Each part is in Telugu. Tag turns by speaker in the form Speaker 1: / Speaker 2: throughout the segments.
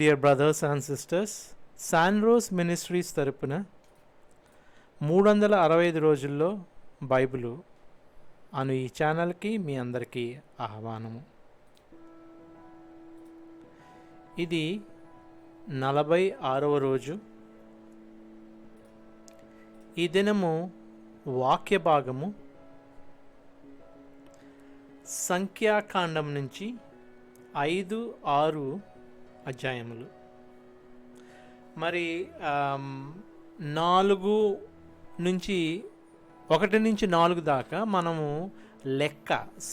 Speaker 1: డియర్ బ్రదర్స్ అండ్ సిస్టర్స్, శాన్రోస్ మినిస్ట్రీస్ తరపున 365 రోజుల్లో బైబిలు అను ఈ ఛానల్కి మీ అందరికీ ఆహ్వానము. ఇది 46వ రోజు. ఈ దినము వాక్య భాగము సంఖ్యాకాండం నుంచి 5-6 అధ్యాయములు. మరి 1 నుంచి 4 దాకా మనము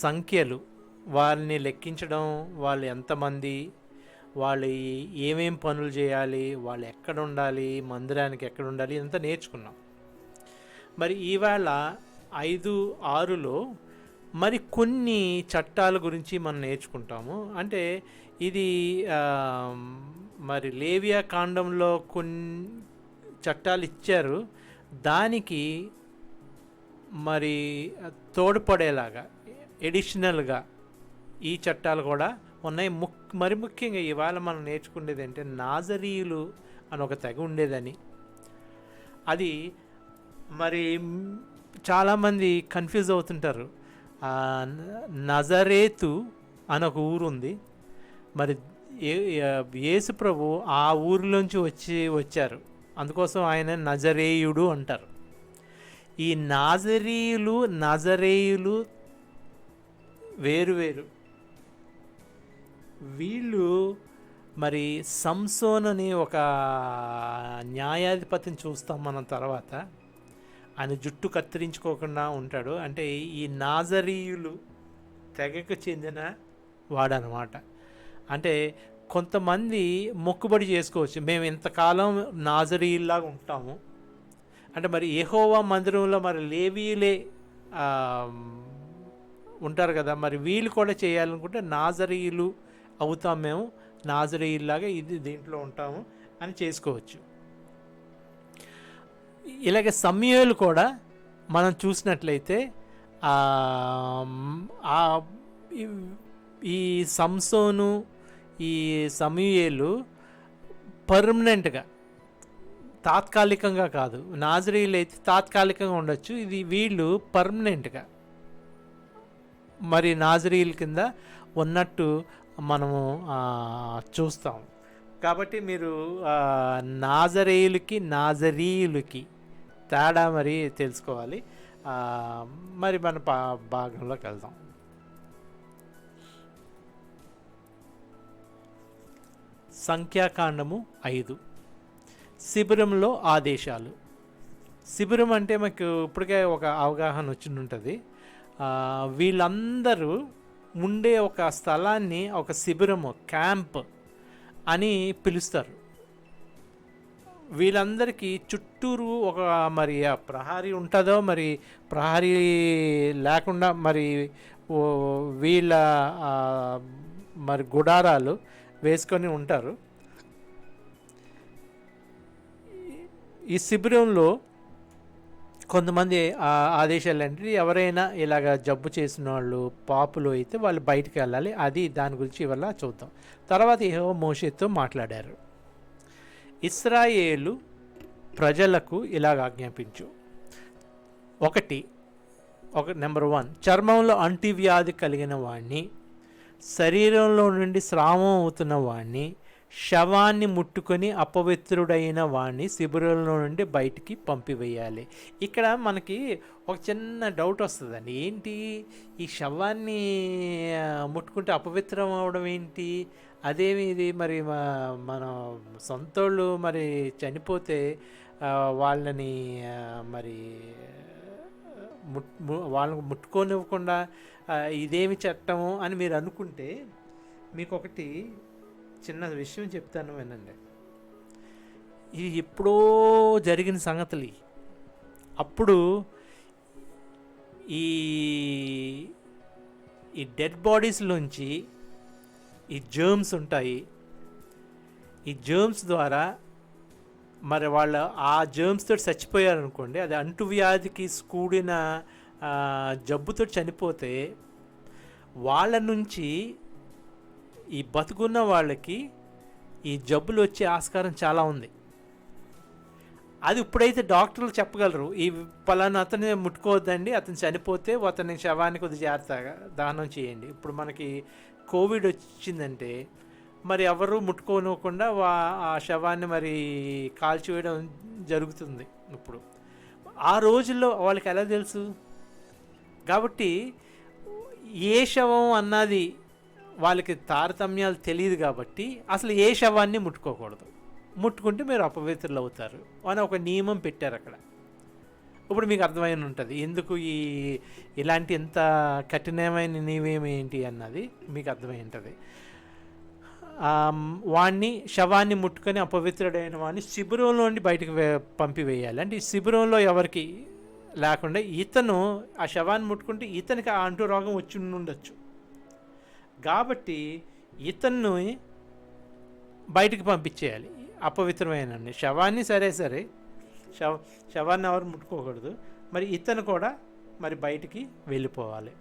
Speaker 1: సంఖ్యలు, వాళ్ళని లెక్కించడం, వాళ్ళు ఎంతమంది, వాళ్ళు ఏమేం పనులు చేయాలి, వాళ్ళు ఎక్కడ ఉండాలి, మందిరానికి ఎక్కడ ఉండాలి, ఇదంతా నేర్చుకున్నాం. మరి ఈవేళ 5-6లో మరి కొన్ని చట్టాల గురించి మనం నేర్చుకుంటాము. అంటే ఇది మరి లేవియా కాండంలో కొన్ని చట్టాలు ఇచ్చారు, దానికి మరి తోడ్పడేలాగా ఎడిషనల్గా ఈ చట్టాలు కూడా ఉన్నాయి. మరి ముఖ్యంగా ఇవాళ మనం నేర్చుకునేది అంటే నాజరీయులు అని ఒక తెగ ఉండేదని. అది మరి చాలామంది కన్ఫ్యూజ్ అవుతుంటారు. నజరేతు అని ఒక ఊరు ఉంది. మరి యేసు ప్రభు ఆ ఊరిలోంచి వచ్చారు, అందుకోసం ఆయన నజరేయుడు అంటారు. ఈ నజరేయులు వేరు. వీళ్ళు మరి సంసోన్ అని ఒక న్యాయాధిపతిని చూస్తాం మనం తర్వాత. ఆయన జుట్టు కత్తిరించుకోకుండా ఉంటాడు. అంటే ఈ నాజరీయులు తెగకు చెందిన వాడనమాట. అంటే కొంతమంది మొక్కుబడి చేసుకోవచ్చు, మేము ఇంతకాలం నాజరీయుల్లాగా ఉంటాము అంటే. మరి యెహోవా మందిరంలో మరి లేవీయులే ఉంటారు కదా, మరి వీళ్ళు కూడా చేయాలనుకుంటే నాజరీయులు అవుతాం, మేము నాజరీయుల్లాగా దీంట్లో ఉంటాము అని చేసుకోవచ్చు. ఇలాగే సమూయేలు కూడా మనం చూసినట్లయితే ఈ సంసోను, ఈ సమూయేలు పర్మనెంట్గా, తాత్కాలికంగా కాదు. నాజరీయులు అయితే తాత్కాలికంగా ఉండొచ్చు, వీళ్ళు పర్మనెంట్గా మరి నాజరీయుల కింద ఉన్నట్టు మనము చూస్తాం. కాబట్టి మీరు నాజరీయులకి తేడా మరి తెలుసుకోవాలి. మరి మన భాగంలోకి వెళ్దాం. సంఖ్యాకాండము 5. శిబిరంలో ఆదేశాలు. శిబిరం అంటే మాకు ఇప్పటికే ఒక అవగాహన వచ్చి ఉంటుంది. వీళ్ళందరూ ఉండే ఒక స్థలాన్ని ఒక శిబిరము, క్యాంప్ అని పిలుస్తారు. వీళ్ళందరికీ చుట్టూరు ఒక మరి ప్రహరీ ఉంటుందో, మరి ప్రహరీ లేకుండా మరి వీళ్ళ మరి గుడారాలు వేసుకొని ఉంటారు. ఈ శిబిరంలో కొంతమంది ఆదేశాలు అంటే, ఎవరైనా ఇలాగ జబ్బు చేసిన వాళ్ళు, పాపులు అయితే వాళ్ళు బయటికి వెళ్ళాలి. దాని గురించి ఇవాళ చూద్దాం. తర్వాత యెహోవా మోషేతో మాట్లాడారు. ఇశ్రాయేలు ప్రజలకు ఇలాగ ఆజ్ఞాపించు. నెంబర్ 1, చర్మంలో అంటువ్యాధి కలిగిన వాడిని, శరీరంలో నుండి స్రావం అవుతున్న వాడిని, శవాన్ని ముట్టుకొని అపవిత్రుడైన వాడిని శిబిరంలో నుండి బయటికి పంపివేయాలి. ఇక్కడ మనకి ఒక చిన్న డౌట్ వస్తుందండి. ఏంటి ఈ శవాన్ని ముట్టుకుంటే అపవిత్రం అవడం ఏంటి? అదేమి ఇది? మరి మన సొంతోళ్ళు మరి చనిపోతే వాళ్ళని మరి వాళ్ళని ముట్టుకోనివ్వకుండా ఇదేమి చట్టము అని మీరు అనుకుంటే, మీకు ఒకటి చిన్న విషయం చెప్తాను, వినండి. ఇది ఎప్పుడో జరిగిన సంగతులు. అప్పుడు ఈ డెడ్ బాడీస్లోంచి ఈ జర్మ్స్ ఉంటాయి. ఈ జర్మ్స్ ద్వారా మరి వాళ్ళు ఆ జర్మ్స్తో చచ్చిపోయారనుకోండి, అది అంటువ్యాధికి కూడిన జబ్బుతో చనిపోతే వాళ్ళ నుంచి ఈ బతుకున్న వాళ్ళకి ఈ జబ్బులు వచ్చే ఆస్కారం చాలా ఉంది. అది ఇప్పుడైతే డాక్టర్లు చెప్పగలరు, ఈ పలానా అతన్ని ముట్టుకోవద్దండి, అతను చనిపోతే అతని శవాన్ని కొద్దిగా జాగ్రత్తగా దానం చేయండి. ఇప్పుడు మనకి కోవిడ్ వచ్చిందంటే మరి ఎవరు ముట్టుకోనివ్వకుండా ఆ శవాన్ని మరి కాల్చివేయడం జరుగుతుంది. ఇప్పుడు ఆ రోజుల్లో వాళ్ళకి ఎలా తెలుసు? కాబట్టి ఏ శవం అన్నది వాళ్ళకి తారతమ్యాలు తెలియదు. కాబట్టి అసలు ఏ శవాన్ని ముట్టుకోకూడదు, ముట్టుకుంటే మీరు అపవిత్రులు అవుతారు అని ఒక నియమం పెట్టారు అక్కడ. ఇప్పుడు మీకు అర్థమైన ఉంటుంది ఎందుకు ఇలాంటి ఎంత కఠినమైన నియమం ఏంటి అన్నది మీకు అర్థమై ఉంటుంది. వాడిని శవాన్ని ముట్టుకొని అపవిత్రుడైన వాడిని శిబిరంలో నుండి బయటకు పంపివేయాలి. అంటే ఈ శిబిరంలో ఎవరికి లేకుండా ఇతను ఆ శవాన్ని ముట్టుకుంటే ఇతనికి ఆ అంటు రోగం వచ్చి ఉండొచ్చు. కాబట్టి ఇతన్ని బయటికి పంపించేయాలి, అపవిత్రమైన శవాన్ని. సరే శవాన్ని ఎవరు ముట్టుకోకూడదు, మరి ఇతను కూడా మరి బయటికి వెళ్ళిపోవాలి.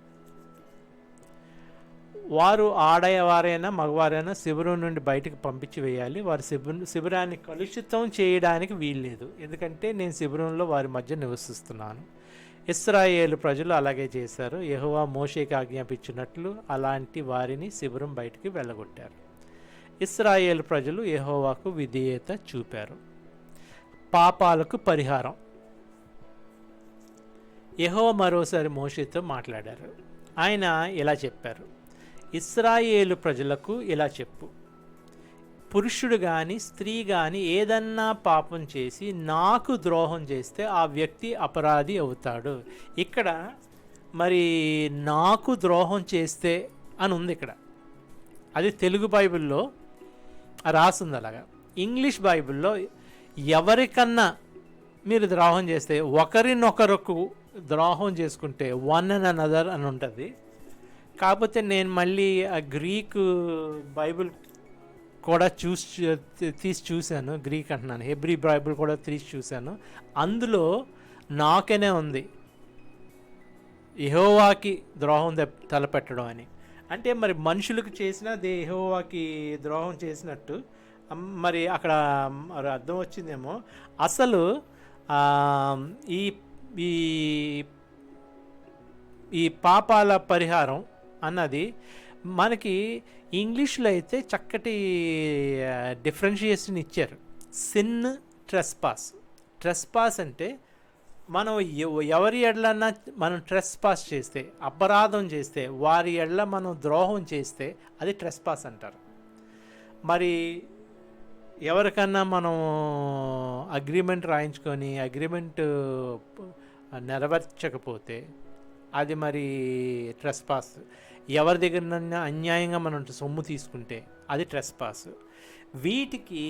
Speaker 1: వారు ఆడవారైనా మగవారైనా శిబిరం నుండి బయటకు పంపించి వేయాలి. వారి శిబిరాన్ని కలుషితం చేయడానికి వీల్లేదు, ఎందుకంటే నేను శిబిరంలో వారి మధ్య నివసిస్తున్నాను. ఇశ్రాయేలు ప్రజలు అలాగే చేశారు. యెహోవా మోషేకి ఆజ్ఞాపించినట్లు అలాంటి వారిని శిబిరం బయటికి వెళ్ళగొట్టారు. ఇశ్రాయేలు ప్రజలు యెహోవాకు విధేయత చూపారు. పాపాలకు పరిహారం. యెహోవా మరోసారి మోషేతో మాట్లాడారు. ఆయన ఇలా చెప్పారు, ఇశ్రాయేలు ప్రజలకు ఇలా చెప్పు, పురుషుడు కానీ స్త్రీ కానీ ఏదన్నా పాపం చేసి నాకు ద్రోహం చేస్తే ఆ వ్యక్తి అపరాధి అవుతాడు. ఇక్కడ మరి నాకు ద్రోహం చేస్తే అని ఉంది ఇక్కడ. అది తెలుగు బైబిల్లో రాసింది అలాగా. ఇంగ్లీష్ బైబిల్లో ఎవరికన్నా మీరు ద్రోహం చేస్తే, ఒకరినొకరుకు ద్రోహం చేసుకుంటే వన్ అండ్ అనదర్ అని ఉంటుంది. కాకపోతే నేను మళ్ళీ ఆ గ్రీక్ బైబిల్ కూడా తీసి చూశాను. గ్రీక్ అంటున్నాను, హెబ్రీ బైబిల్ కూడా తీసి చూశాను. అందులో నాకనే ఉంది యెహోవాకి ద్రోహం తలపెట్టడం అని. అంటే మరి మనుషులకు చేసిన యెహోవాకి ద్రోహం చేసినట్టు మరి అక్కడ మరి అర్థం వచ్చిందేమో. అసలు ఈ ఈ ఈ పాపాల పరిహారం అన్నది మనకి ఇంగ్లీష్లో అయితే చక్కటి డిఫరెన్షియేషన్ ఇచ్చారు. సిన్, ట్రెస్పాస్ అంటే మనం ఎవరి ఎడ్లన్నా మనం ట్రెస్పాస్ చేస్తే, అపరాధం చేస్తే, వారి ఎడ్ల మనం ద్రోహం చేస్తే అది ట్రెస్పాస్ అంటారు. మరి ఎవరికన్నా మనం అగ్రిమెంట్ రాయించుకొని అగ్రిమెంట్ నెరవేర్చకపోతే అది మరి ట్రెస్పాస్. ఎవరి దగ్గర అన్యాయంగా మనం సొమ్ము తీసుకుంటే అది ట్రెస్పాస్. వీటికి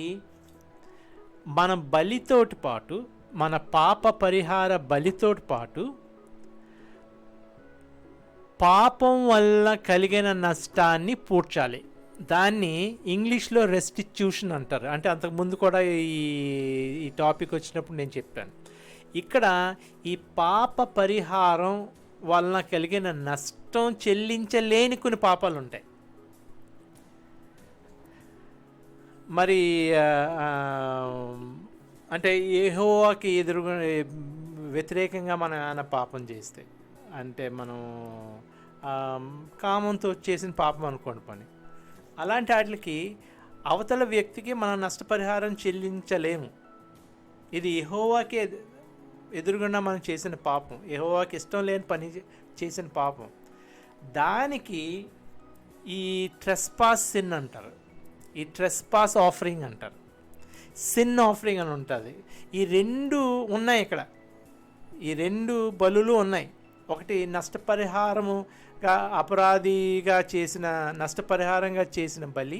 Speaker 1: మన బలితోటి పాటు, మన పాప పరిహార బలితోటి పాటు పాపం వల్ల కలిగిన నష్టాన్ని పూడ్చాలి. దాన్ని ఇంగ్లీష్లో రెస్టిట్యూషన్ అంటారు. అంటే అంతకుముందు కూడా ఈ టాపిక్ వచ్చినప్పుడు నేను చెప్పాను. ఇక్కడ ఈ పాప పరిహారం వలన కలిగిన నష్టం చెల్లించలేని కొన్ని పాపాలు ఉంటాయి. మరి అంటే యెహోవాకి వ్యతిరేకంగా మనం ఏమైనా పాపం చేస్తే, అంటే మనం కామంతో చేసిన పాపం అనుకోండి పని, అలాంటి వాటికి అవతల వ్యక్తికి మనం నష్టపరిహారం చెల్లించలేము. ఇది యెహోవాకి ఎదురుగుండా మనం చేసిన పాపం, యెహోవాకి ఇష్టం లేని పని చేసిన పాపం. దానికి ఈ ట్రెస్పాస్ సిన్ అంటారు, ఈ ట్రెస్పాస్ ఆఫరింగ్ అంటారు, సిన్ ఆఫరింగ్ అని ఉంటుంది. ఈ రెండు ఉన్నాయి ఇక్కడ, ఈ రెండు బలులు ఉన్నాయి. ఒకటి నష్టపరిహారముగా అపరాధిగా చేసిన నష్టపరిహారంగా చేసిన బలి,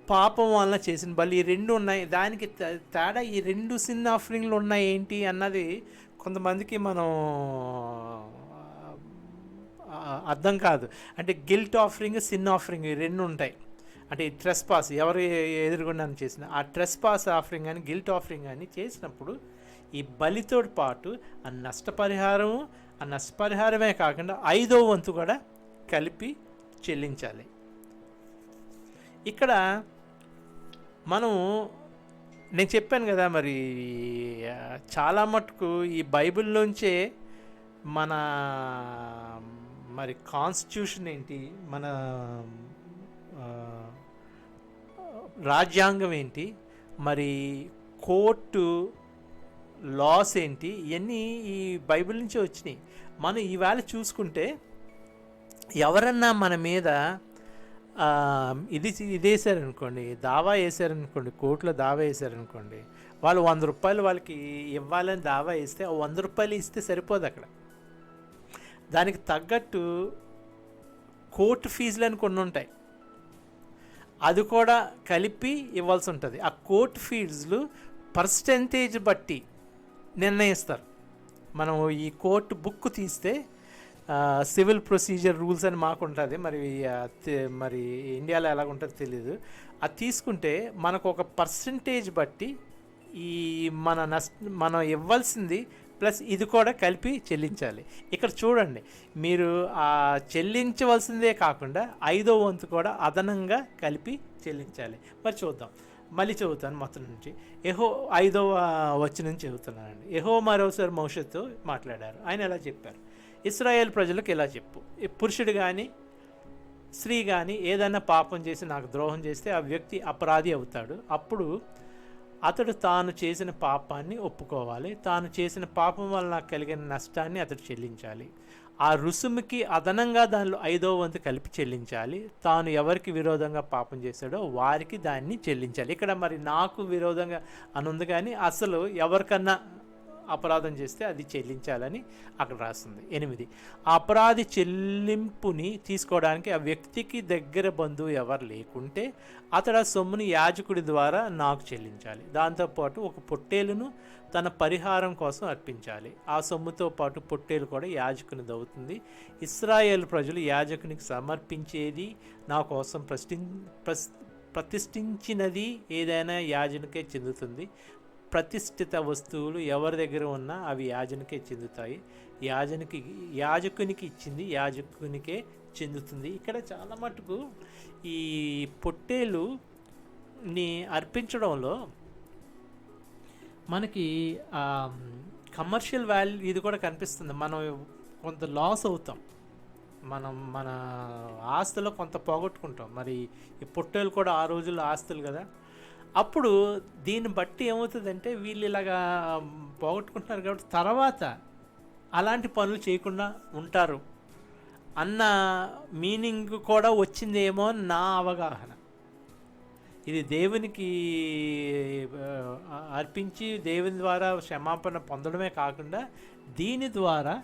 Speaker 1: పాపం వలన చేసిన బలి, ఈ రెండు ఉన్నాయి. దానికి తేడా ఈ రెండు సిన్ ఆఫరింగ్లు ఉన్నాయి ఏంటి అన్నది కొంతమందికి మనం అర్థం కాదు. అంటే గిల్ట్ ఆఫరింగ్, సిన్ ఆఫరింగ్ ఈ రెండు ఉంటాయి. అంటే ఈ ట్రెస్పాస్ ఎవరు ఎదురుగుండా చేసిన ఆ ట్రెస్పాస్ ఆఫరింగ్ అని గిల్ట్ ఆఫరింగ్ అని చేసినప్పుడు ఈ బలితో పాటు ఆ నష్టపరిహారము, ఆ నష్టపరిహారమే కాకుండా 5వ వంతు కూడా కలిపి చెల్లించాలి. ఇక్కడ మనం నేను చెప్పాను కదా మరి, ఆ, చాలా మటుకు ఈ బైబిల్లోంచే మన మరి కాన్స్టిట్యూషన్ ఏంటి, మన ఆ, రాజ్యాంగం ఏంటి, మరి కోర్టు లాస్ ఏంటి, ఇవన్నీ ఈ బైబిల్ నుంచే వచ్చినాయి. మనం ఈవేళ చూసుకుంటే ఎవరన్నా మన మీద ఆ, ఇదేసారనుకోండి, దావా వేసారనుకోండి, కోర్టులో దావా వేసారనుకోండి, వాళ్ళు 100 రూపాయలు వాళ్ళకి ఇవ్వాలని దావా వేస్తే ఆ 100 రూపాయలు ఇస్తే సరిపోదు. అక్కడ దానికి తగ్గట్టు కోర్టు ఫీజులు అని కొన్ని ఉంటాయి, అది కూడా కలిపి ఇవ్వాల్సి ఉంటుంది. ఆ కోర్టు ఫీజులు పర్సెంటేజ్ బట్టి నిర్ణయిస్తారు. మనం ఈ కోర్టు బుక్ తీస్తే సివిల్ ప్రొసీజర్ రూల్స్ అని మాకు ఉంటుంది, మరి ఇండియాలో ఎలాగుంటుందో తెలీదు. అది తీసుకుంటే మనకు ఒక పర్సంటేజ్ బట్టి ఈ మనం ఇవ్వాల్సింది ప్లస్ ఇది కూడా కలిపి చెల్లించాలి. ఇక్కడ చూడండి, మీరు ఆ చెల్లించవలసిందే కాకుండా 5వ వంతు కూడా అదనంగా కలిపి చెల్లించాలి. మరి చూద్దాం, మళ్ళీ చదువుతాను మొత్తం నుంచి. 5వ వచనం చెబుతున్నానండి. యెహోవా మరోసారి మోషేతో మాట్లాడారు. ఆయన ఎలా చెప్పారు, ఇశ్రాయేల్ ప్రజలకు ఇలా చెప్పు, పురుషుడు కానీ స్త్రీ కానీ ఏదైనా పాపం చేసి నాకు ద్రోహం చేస్తే ఆ వ్యక్తి అపరాధి అవుతాడు. అప్పుడు అతడు తాను చేసిన పాపాన్ని ఒప్పుకోవాలి. తాను చేసిన పాపం వల్ల నాకు కలిగిన నష్టాన్ని అతడు చెల్లించాలి. ఆ రుసుముకి అదనంగా దానిలో 5వ వంతు కలిపి చెల్లించాలి. తాను ఎవరికి విరోధంగా పాపం చేశాడో వారికి దాన్ని చెల్లించాలి. ఇక్కడ మరి నాకు విరోధంగా అని ఉంది, కానీ అసలు ఎవరికన్నా అపరాధం చేస్తే అది చెల్లించాలని అక్కడ రాస్తుంది. 8, ఆ అపరాధి చెల్లింపుని తీసుకోవడానికి ఆ వ్యక్తికి దగ్గర బంధువు ఎవరు లేకుంటే అతడు ఆ సొమ్ముని యాజకుడి ద్వారా నాకు చెల్లించాలి. దాంతోపాటు ఒక పొట్టేలును తన పరిహారం కోసం అర్పించాలి. ఆ సొమ్ముతో పాటు పొట్టేలు కూడా యాజకునిది అవుతుంది. ఇశ్రాయేలు ప్రజలు యాజకునికి సమర్పించేది నా కోసం ప్రతిష్ఠించినది ఏదైనా యాజకునికే చెందుతుంది. ప్రతిష్ఠిత వస్తువులు ఎవరి దగ్గర ఉన్నా అవి యాజకునికే చెందుతాయి. యాజకునికి ఇచ్చింది యాజకునికే చెందుతుంది. ఇక్కడ చాలా మటుకు ఈ పొట్టేలుని అర్పించడంలో మనకి కమర్షియల్ వాల్యూ ఇది కూడా కనిపిస్తుంది. మనం కొంత లాస్ అవుతాం, మన ఆస్తులో కొంత పోగొట్టుకుంటాం. మరి ఈ పొట్టేలు కూడా ఆ రోజుల్లో ఆస్తులు కదా. అప్పుడు దీన్ని బట్టి ఏమవుతుందంటే వీళ్ళు ఇలాగా పోగొట్టుకుంటున్నారు కాబట్టి తర్వాత అలాంటి పనులు చేయకుండా ఉంటారు అన్న మీనింగ్ కూడా వచ్చిందేమో నా అవగాహన. ఇది దేవునికి అర్పించి దేవుని ద్వారా క్షమాపణ పొందడమే కాకుండా దీని ద్వారా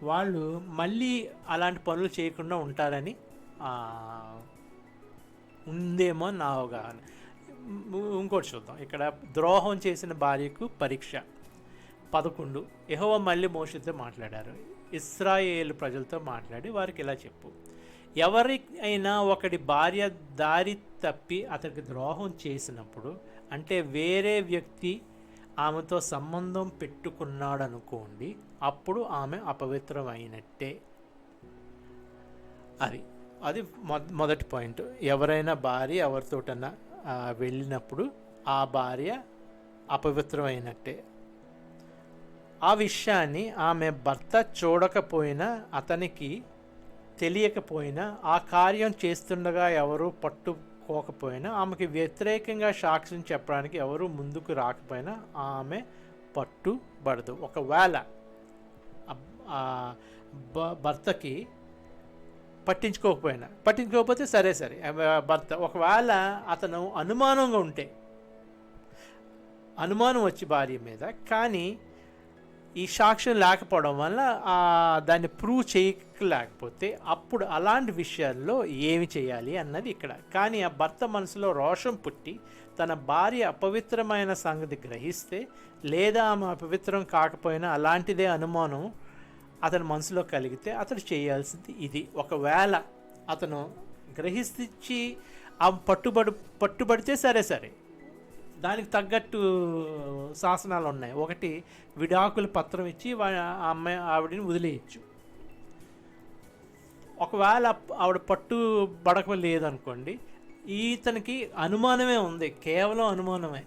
Speaker 1: వాళ్ళు మళ్ళీ అలాంటి పనులు చేయకుండా ఉంటారని ఉందేమో నా అవగాహన. ఇంకోటి చూద్దాం. ఇక్కడ ద్రోహం చేసిన భార్యకు పరీక్ష. 11, యెహోవా మళ్ళీ మోషేతో మాట్లాడారు. ఇశ్రాయేలు ప్రజలతో మాట్లాడి వారికి ఇలా చెప్పు, ఎవరికైనా ఒకడి భార్య దారి తప్పి అతనికి ద్రోహం చేసినప్పుడు, అంటే వేరే వ్యక్తి ఆమెతో సంబంధం పెట్టుకున్నాడు అనుకోండి, అప్పుడు ఆమె అపవిత్రమైనట్టే. అది మొదటి పాయింట్. ఎవరైనా భార్య ఎవరితోటన్నా వెళ్ళినప్పుడు ఆ భార్య అపవిత్రమైనట్టే. ఆ విషయాన్ని ఆమె భర్త చూడకపోయినా అతనికి తెలియకపోయినా ఆ కార్యం చేస్తుండగా ఎవరు పట్టుకోకపోయినా ఆమెకి వ్యతిరేకంగా సాక్ష్యం చెప్పడానికి ఎవరు ముందుకు రాకపోయినా ఆమె పట్టుబడదు. ఒకవేళ భర్తకి పట్టించుకోకపోతే సరే భర్త ఒకవేళ అతను అనుమానం వచ్చి భార్య మీద, కానీ ఈ సాక్ష్యం లేకపోవడం వల్ల దాన్ని ప్రూవ్ చేయలేకపోతే అప్పుడు అలాంటి విషయాల్లో ఏమి చేయాలి అన్నది ఇక్కడ. కానీ ఆ భర్త మనసులో రోషం పుట్టి తన భార్య అపవిత్రమైన సంగతి గ్రహిస్తే, లేదా ఆమె అపవిత్రం కాకపోయినా అలాంటిదే అనుమానం అతని మనసులో కలిగితే అతడు చేయాల్సింది ఇది. ఒకవేళ అతను గ్రహించి ఆ పట్టుబడితే సరే దానికి తగ్గట్టు శాసనాలు ఉన్నాయి. ఒకటి, విడాకుల పత్రం ఇచ్చి ఆవిడని వదిలేయచ్చు. ఒకవేళ ఆవిడ పట్టుబడక లేదనుకోండి, ఈతనికి అనుమానమే ఉంది, కేవలం అనుమానమే.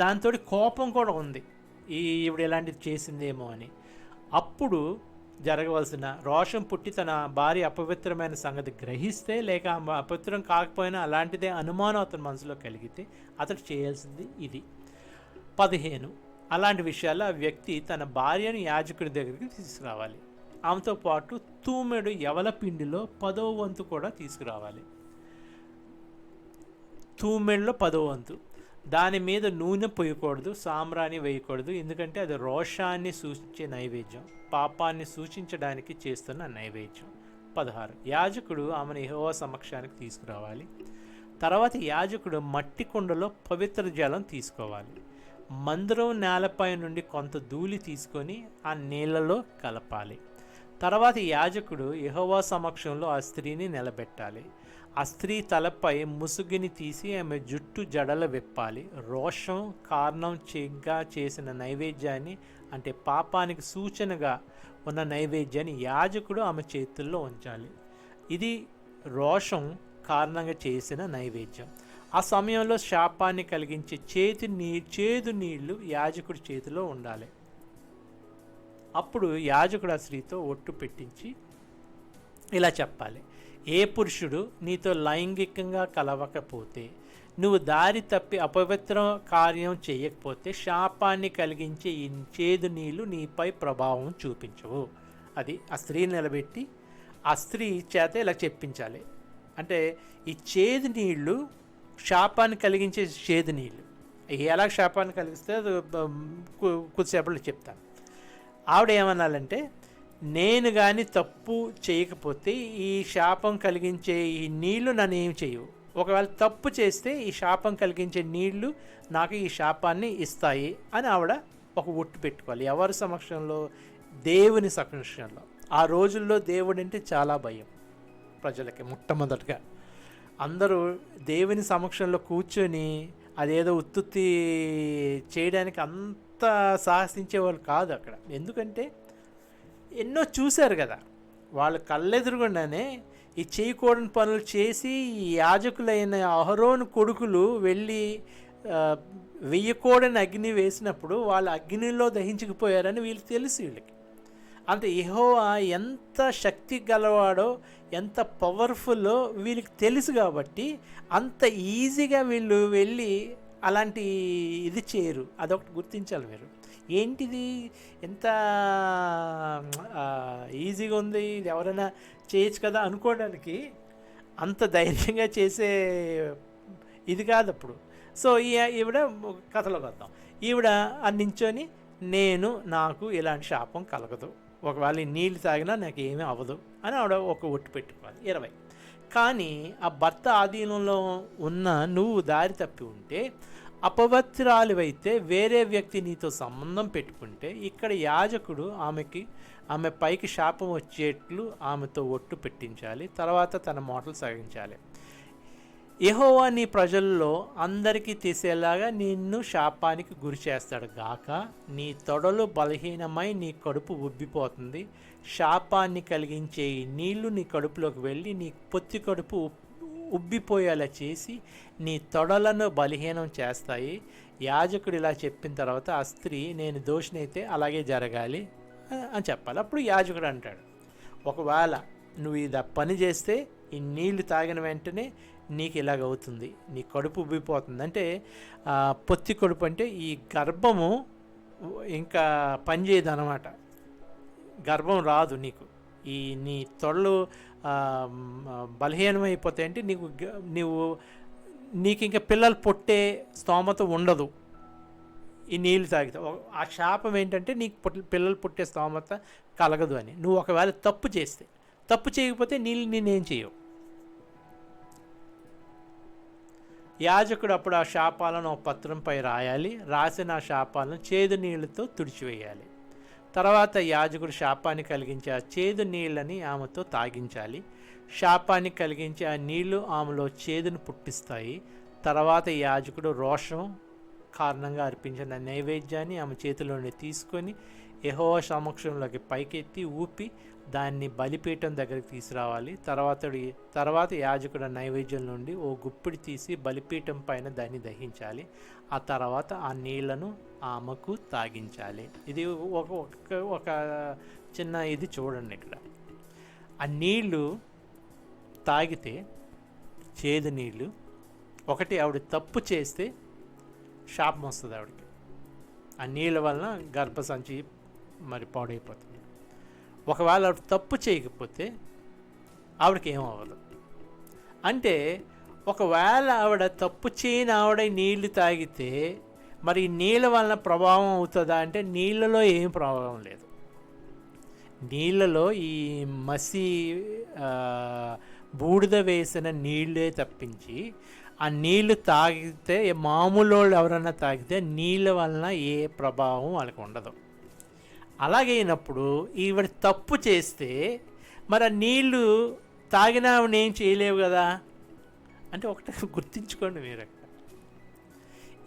Speaker 1: దాంతో కోపం కూడా ఉంది, ఈవిడ ఇలాంటిది చేసిందేమో అని. అప్పుడు జరగవలసిన రోషం పుట్టి తన భార్య అపవిత్రమైన సంగతి గ్రహిస్తే, లేక అపవిత్రం కాకపోయినా అలాంటిదే అనుమానం అతని మనసులో కలిగితే అతడు చేయాల్సింది ఇది. 15 అలాంటి విషయాల్లో ఆ వ్యక్తి తన భార్యను యాజకుడి దగ్గరికి తీసుకురావాలి. ఆమెతో పాటు తూమెడు యవల పిండిలో 10వ వంతు కూడా తీసుకురావాలి. తూమెడులో 10వ వంతు. దాని మీద నూనె పోయకూడదు, సాంబ్రాణి వేయకూడదు, ఎందుకంటే అది రోషాన్ని సూచించే నైవేద్యం, పాపాన్ని సూచించడానికి చేస్తున్న నైవేద్యం. 16 యాజకుడు ఆమెను యెహోవా సమక్షానికి తీసుకురావాలి. తర్వాత యాజకుడు మట్టి కుండలో పవిత్ర జలం తీసుకోవాలి. మందిరం నేలపై నుండి కొంత ధూళి తీసుకొని ఆ నీళ్ళలో కలపాలి. తర్వాత యాజకుడు యెహోవా సమక్షంలో ఆ స్త్రీని నిలబెట్టాలి. ఆ స్త్రీ తలపై ముసుగుని తీసి ఆమె జుట్టు జడలు విప్పాలి. రోషం కారణంగా చేసిన నైవేద్యాన్ని, అంటే పాపానికి సూచనగా ఉన్న నైవేద్యాన్ని యాజకుడు ఆమె చేతుల్లో ఉంచాలి. ఇది రోషం కారణంగా చేసిన నైవేద్యం. ఆ సమయంలో శాపాన్ని కలిగించే చేదు నీళ్లు యాజకుడి చేతిలో ఉండాలి. అప్పుడు యాజకుడు ఆ స్త్రీతో ఒట్టు పెట్టించి ఇలా చెప్పాలి: ఏ పురుషుడు నీతో లైంగికంగా కలవకపోతే, నువ్వు దారి తప్పి అపవిత్ర కార్యం చేయకపోతే శాపాన్ని కలిగించే ఈ చేదు నీళ్లు నీపై ప్రభావం చూపించవు. అది ఆ స్త్రీని నిలబెట్టి ఆ స్త్రీ చేత ఇలా చెప్పించాలి. అంటే ఈ చేదు నీళ్లు శాపాన్ని కలిగించే చేదు నీళ్ళు ఎలా శాపాన్ని కలిగిస్తే అది కొద్దిసేపట్లో చెప్తాను. ఆవిడ ఏమన్నాలంటే, నేను కానీ తప్పు చేయకపోతే ఈ శాపం కలిగించే ఈ నీళ్లు నన్ను ఏమి చేయవు, ఒకవేళ తప్పు చేస్తే ఈ శాపం కలిగించే నీళ్లు నాకు ఈ శాపాన్ని ఇస్తాయి అని ఆవిడ ఒక ఒట్టు పెట్టుకోవాలి. ఎవరి సమక్షంలో? దేవుని సమక్షంలో. ఆ రోజుల్లో దేవుడు అంటే చాలా భయం ప్రజలకి. మొట్టమొదటిగా అందరూ దేవుని సమక్షంలో కూర్చొని అదేదో ఉత్తుత్తి చేయడానికి అంత సాహసించేవాళ్ళు కాదు అక్కడ. ఎందుకంటే ఎన్నో చూశారు కదా, వాళ్ళ కళ్ళెదురుగుండానే ఈ చేయకూడని పనులు చేసి ఈ యాజకులైన అహరోను కొడుకులు వెళ్ళి వెయ్యకూడని అగ్ని వేసినప్పుడు వాళ్ళు అగ్నిలో దహించకపోయారని వీళ్ళకి తెలుసు. వీళ్ళకి అంత యెహోవా ఎంత శక్తి గలవాడో, ఎంత పవర్ఫుల్లో వీళ్ళకి తెలుసు. కాబట్టి అంత ఈజీగా వీళ్ళు వెళ్ళి అలాంటి ఇది చేయరు. అదొకటి గుర్తించాలి మీరు. ఏంటిది ఎంత ఈజీగా ఉంది, ఇది ఎవరైనా చేయొచ్చు కదా అనుకోవడానికి అంత ధైర్యంగా చేసే ఇది కాదు అప్పుడు. సో ఈవిడ కథలోకి వద్దాం. ఈవిడ నించొని, నాకు ఇలాంటి శాపం కలగదు, ఒకవేళ ఈ నీళ్ళు తాగినా నాకు ఏమీ అవ్వదు అని ఆవిడ ఒక ఒట్టు పెట్టుకోవాలి. 20 కానీ ఆ భర్త ఆధీనంలో ఉన్న నువ్వు దారి తప్పి ఉంటే, అపవిత్రాలువైతే వేరే వ్యక్తి నీతో సంబంధం పెట్టుకుంటే, ఇక్కడ యాజకుడు ఆమె పైకి శాపం వచ్చేట్లు ఆమెతో ఒట్టు పెట్టించాలి. తర్వాత తన మాటలు సాగించాలి. యెహోవా నీ ప్రజల్లో అందరికీ తీసేలాగా నిన్ను శాపానికి గురి చేస్తాడు గాక. నీ తొడలు బలహీనమై నీ కడుపు ఉబ్బిపోతుంది. శాపాన్ని కలిగించే ఈ నీళ్లు నీ కడుపులోకి వెళ్ళి నీ పొత్తి కడుపు ఉబ్బిపోయేలా చేసి నీ తొడలను బలహీనం చేస్తాయి. యాజకుడు ఇలా చెప్పిన తర్వాత ఆ స్త్రీ, నేను దోషినైతే అలాగే జరగాలి అని చెప్పాలి. అప్పుడు యాజకుడు అంటాడు, ఒకవేళ నువ్వు ఇది పని చేస్తే ఈ నీళ్లు తాగిన వెంటనే నీకు ఇలాగవుతుంది, నీ కడుపు ఉబ్బిపోతుంది. అంటే పొత్తి కడుపు అంటే ఈ గర్భము ఇంకా పనిచేయదు అన్నమాట. గర్భం రాదు నీకు. నీ తొడలు బలహీనమైపోతాయి. అంటే నీకు ఇంకా పిల్లలు పుట్టే స్తోమత ఉండదు ఈ నీళ్ళు తాగితే. ఆ శాపం ఏంటంటే నీకు పిల్లలు పుట్టే స్తోమత కలగదు అని. నువ్వు ఒకవేళ తప్పు చేస్తే, తప్పు చేయకపోతే నీళ్ళు నేనేం చేయవు. యాజకుడు అప్పుడు ఆ శాపాలను ఒక పత్రంపై రాయాలి. రాసిన ఆ శాపాలను చేదు నీళ్లతో తుడిచివేయాలి. తర్వాత యాజకుడు శాపాన్ని కలిగించే ఆ చేదు నీళ్ళని ఆమెతో తాగించాలి. శాపాన్ని కలిగించే ఆ నీళ్లు ఆమెలో చేదును పుట్టిస్తాయి. తర్వాత యాజకుడు రోషం కారణంగా అర్పించిన నైవేద్యాన్ని ఆమె చేతిలోనే తీసుకొని యెహోవా సమక్షంలోకి పైకెత్తి ఊపి దాన్ని బలిపీఠం దగ్గరికి తీసుకురావాలి. తర్వాత యాజకుడు నైవేద్యం నుండి ఓ గుప్పిడి తీసి బలిపీఠం పైన దాన్ని దహించాలి. ఆ తర్వాత ఆ నీళ్లను ఆమెకు తాగించాలి. ఇది ఒక చిన్న ఇది చూడండి. ఇక్కడ ఆ నీళ్లు తాగితే చేదు నీళ్ళు, ఒకటి ఆవిడ తప్పు చేస్తే శాపం వస్తుంది ఆవిడకి. ఆ నీళ్ళ వలన గర్భసంచి మరి పాడైపోతుంది. ఒకవేళ ఆవిడ తప్పు చేయకపోతే ఆవిడకి ఏమవ్వదు. అంటే ఒకవేళ ఆవిడ తప్పు చేయని ఆవిడ నీళ్లు తాగితే మరి నీళ్ళ వలన ప్రభావం అవుతుందా అంటే నీళ్ళలో ఏం ప్రభావం లేదు. నీళ్ళలో ఈ మసి బూడిద వేసిన నీళ్ళే తప్పించి ఆ నీళ్లు తాగితే మామూలు వాళ్ళు ఎవరన్నా తాగితే నీళ్ళ వలన ఏ ప్రభావం వాళ్ళకి ఉండదు. అలాగే అయినప్పుడు ఈవిడ తప్పు చేస్తే మరి ఆ నీళ్ళు తాగినా ఏం చేయలేవు కదా. అంటే ఒకటి గుర్తించుకోండి మీరు,